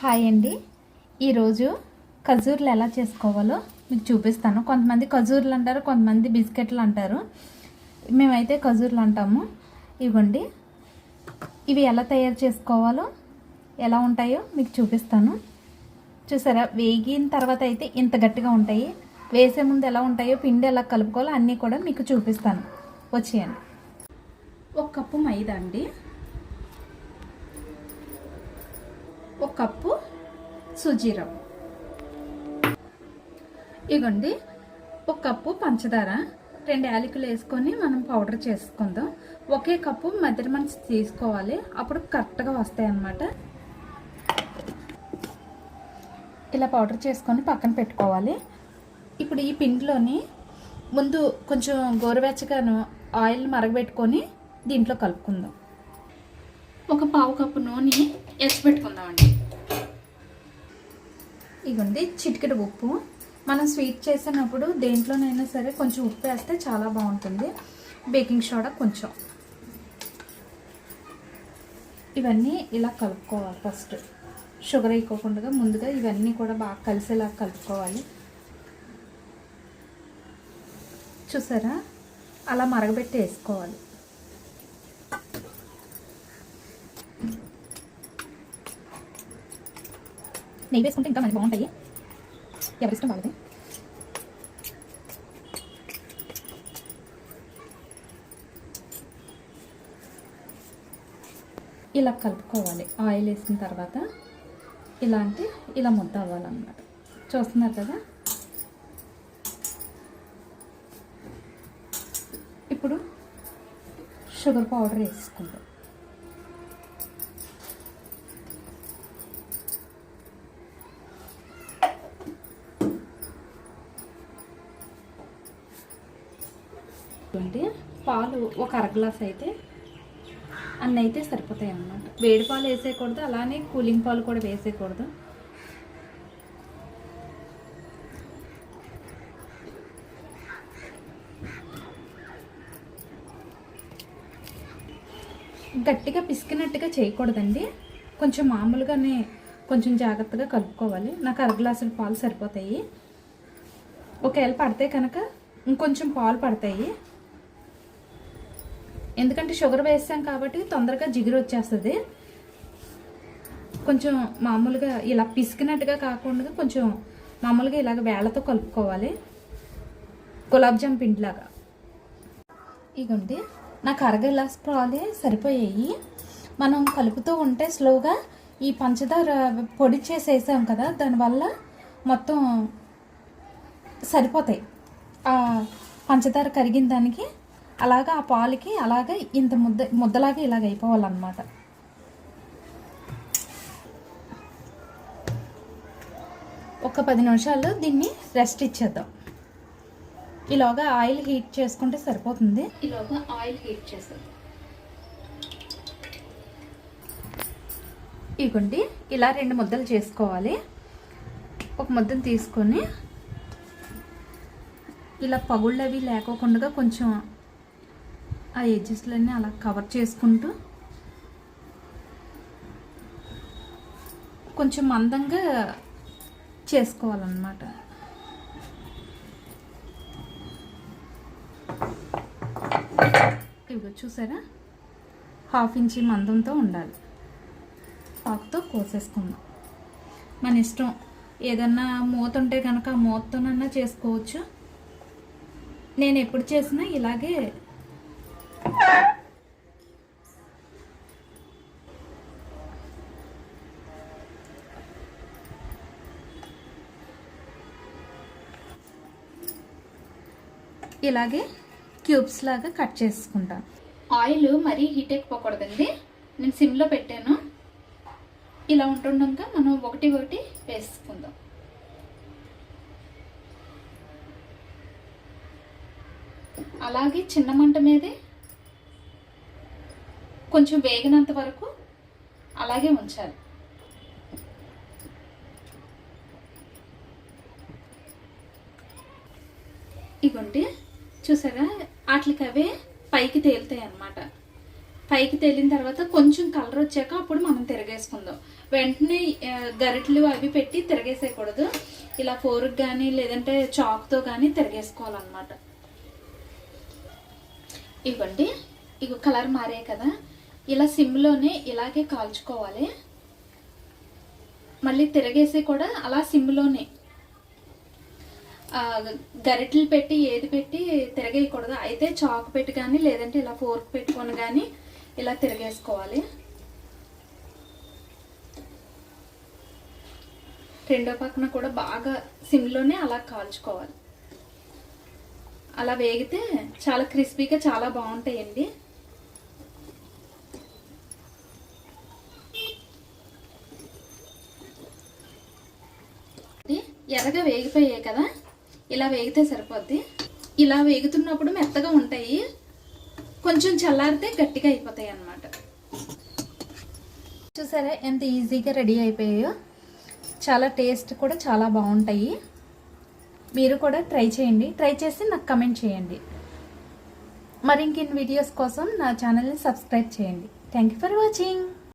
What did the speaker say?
Hi అండి. ఈరోజు ఖజూర్లు ఎలా చేసుకోవాలో మీకు చూపిస్తాను. కొంతమంది ఖజూర్లు అంటారు, కొంతమంది బిస్కెట్లు అంటారు. మేమైతే ఖజూర్లు అంటాము. ఇవ్వండి, ఇవి ఎలా తయారు చేసుకోవాలో ఎలా ఉంటాయో మీకు చూపిస్తాను. చూసారా, వేగిన తర్వాత అయితే ఇంత గట్టిగా ఉంటాయి. వేసే ముందు ఎలా ఉంటాయో, పిండి ఎలా కలుపుకోవాలో అన్నీ కూడా మీకు చూపిస్తాను. వచ్చేయండి. 1 కప్పు మైదా అండి, 1 కప్పు సూజీ రవ్వ, ఇగోండి 1 కప్పు పంచదార, 2 యాలకులు వేసుకొని మనం పౌడర్ చేసుకుందాం. ఒకే కప్పు మెజర్మెంట్స్ తీసుకోవాలి, అప్పుడు కరెక్ట్గా వస్తాయి అన్నమాట. ఇలా పౌడర్ చేసుకొని పక్కన పెట్టుకోవాలి. ఇప్పుడు ఈ పిండిలోని ముందు కొంచెం గోరువెచ్చగాను ఆయిల్ మరగబెట్టుకొని దీంట్లో కలుపుకుందాం. 1 కప్పు నూనె వేసి పెట్టుకుందామండి. ఇగోండి చిటికెడు ఉప్పు. మనం స్వీట్ చేసినప్పుడు దేంట్లోనైనా సరే కొంచెం ఉప్పు వేస్తే చాలా బాగుంటుంది. బేకింగ్ సోడా కొంచెం. ఇవన్నీ ఇలా కలుపుకోవాలి. ఫస్ట్ షుగర్ వేయకోకుండా ముందుగా ఇవన్నీ కూడా బాగా కలిసేలా కలుపుకోవాలి. చూసారా, అలా మరగబెట్టి వేసుకోవాలి. నెయ్యి వేసుకుంటే ఇంకా మనకి బాగుంటాయి, ఎవరిష్టం వాళ్ళది. ఇలా కలుపుకోవాలి. ఆయిల్ వేసిన తర్వాత ఇలా ముద్ద అవ్వాలన్నమాట. చూస్తున్నారు కదా. ఇప్పుడు షుగర్ పౌడర్ వేసుకుంటాం. పాలు 1 అర గ్లాస్ అయితే అన్నీ అయితే సరిపోతాయి అన్నమాట. వేడి పాలు వేసేయకూడదు, అలానే కూలింగ్ పాలు కూడా వేసేయకూడదు. గట్టిగా పిసికినట్టుగా చేయకూడదండి, కొంచెం మామూలుగానే కొంచెం జాగ్రత్తగా కలుపుకోవాలి. నాకు 1 గ్లాసుల పాలు సరిపోతాయి. ఒకవేళ పడితే కనుక ఇంకొంచెం పాలు పడతాయి, ఎందుకంటే షుగర్ వేసాం కాబట్టి తొందరగా జిగురు వచ్చేస్తుంది. కొంచెం మామూలుగా ఇలా పిసికినట్టుగా కాకుండా కొంచెం మామూలుగా ఇలాగ వేళ్ళతో కలుపుకోవాలి, గులాబ్ జామ్ పిండిలాగా. ఇగోండి, నాకు 1 గ్లాస్ పాలే సరిపోయాయి. మనం కలుపుతూ ఉంటే స్లోగా ఈ పంచదార పొడి చేసేసాం కదా, దానివల్ల మొత్తం సరిపోతాయి. ఆ పంచదార కరిగిన దానికి అలాగా ఆ పాలకి అలాగా ఇంత ముద్దలాగా ఇలాగ అయిపోవాలన్నమాట. ఒక 10 నిమిషాలు దీన్ని రెస్ట్ ఇచ్చేద్దాం. ఇలాగా ఆయిల్ హీట్ చేసుకుంటే సరిపోతుంది. ఇలాగా ఆయిల్ హీట్ చేసేద్దాం. ఇగోండి, ఇలా 2 ముద్దలు చేసుకోవాలి. ఒక ముద్దను తీసుకొని ఇలా పగుళ్ళు అవి లేకోకుండా కొంచెం ఆ ఎడ్జెస్లన్నీ అలా కవర్ చేసుకుంటూ కొంచెం మందంగా చేసుకోవాలన్నమాట. ఇవి చూసారా, 1/2 ఇంచ్ మందంతో ఉండాలి. పాకుతో కోసేసుకుందాం. మన ఇష్టం, ఏదన్నా మూత ఉంటే కనుక ఆ మూతతోనన్నా చేసుకోవచ్చు. నేను ఎప్పుడు చేసినా ఇలాగే క్యూబ్స్ లాగా కట్ చేసుకుంటాను. ఆయిల్ మరీ హీట్ ఎక్కిపోకూడదండి, నేను సిమ్లో పెట్టాను. ఇలా ఉంటుండగా మనం ఒకటి వేసుకుందాం. అలాగే చిన్న మంట మీదే కొంచెం వేగినంత వరకు అలాగే ఉంచాలి. ఇగోండి, చూసారా, వాటికి అవే పైకి తేలుతాయి అన్నమాట. పైకి తేలిన తర్వాత కొంచెం కలర్ వచ్చాక అప్పుడు మనం తిరగేసుకుందాం. వెంటనే గరిటెలు అవి పెట్టి తిరగేసేయకూడదు. ఇలా ఫోర్క్ కానీ లేదంటే చాక్తో కానీ తిరగేసుకోవాలన్నమాట. ఇవ్వండి, ఇగో కలర్ మారే కదా, ఇలా సిమ్లోనే ఇలాగే కాల్చుకోవాలి. మళ్ళీ తిరగేసి కూడా అలా సిమ్లోనే, గరిటెలు పెట్టి ఏది పెట్టి తిరగేయకూడదు. అయితే చాక్ పెట్టి కానీ లేదంటే ఇలా ఫోర్క్ పెట్టుకొని కానీ ఇలా తిరగేసుకోవాలి. రెండో పక్కన కూడా బాగా సిమ్లోనే అలా కాల్చుకోవాలి. అలా వేగితే చాలా క్రిస్పీగా చాలా బాగుంటాయండి. ఎర్రగా వేగిపోయాయి కదా, ఇలా వేగితే సరిపోద్ది. ఇలా వేగుతున్నప్పుడు మెత్తగా ఉంటాయి, కొంచెం చల్లారితే గట్టిగా అయిపోతాయి అన్నమాట. చూసారా ఎంత ఈజీగా రెడీ అయిపోయాయో. చాలా టేస్ట్ కూడా చాలా బాగుంటాయి. మీరు కూడా ట్రై చేయండి. ట్రై చేసి నాకు కమెంట్ చేయండి. మరి ఇంకెన్ని వీడియోస్ కోసం నా ఛానల్ని సబ్స్క్రైబ్ చేయండి. Thank you for watching.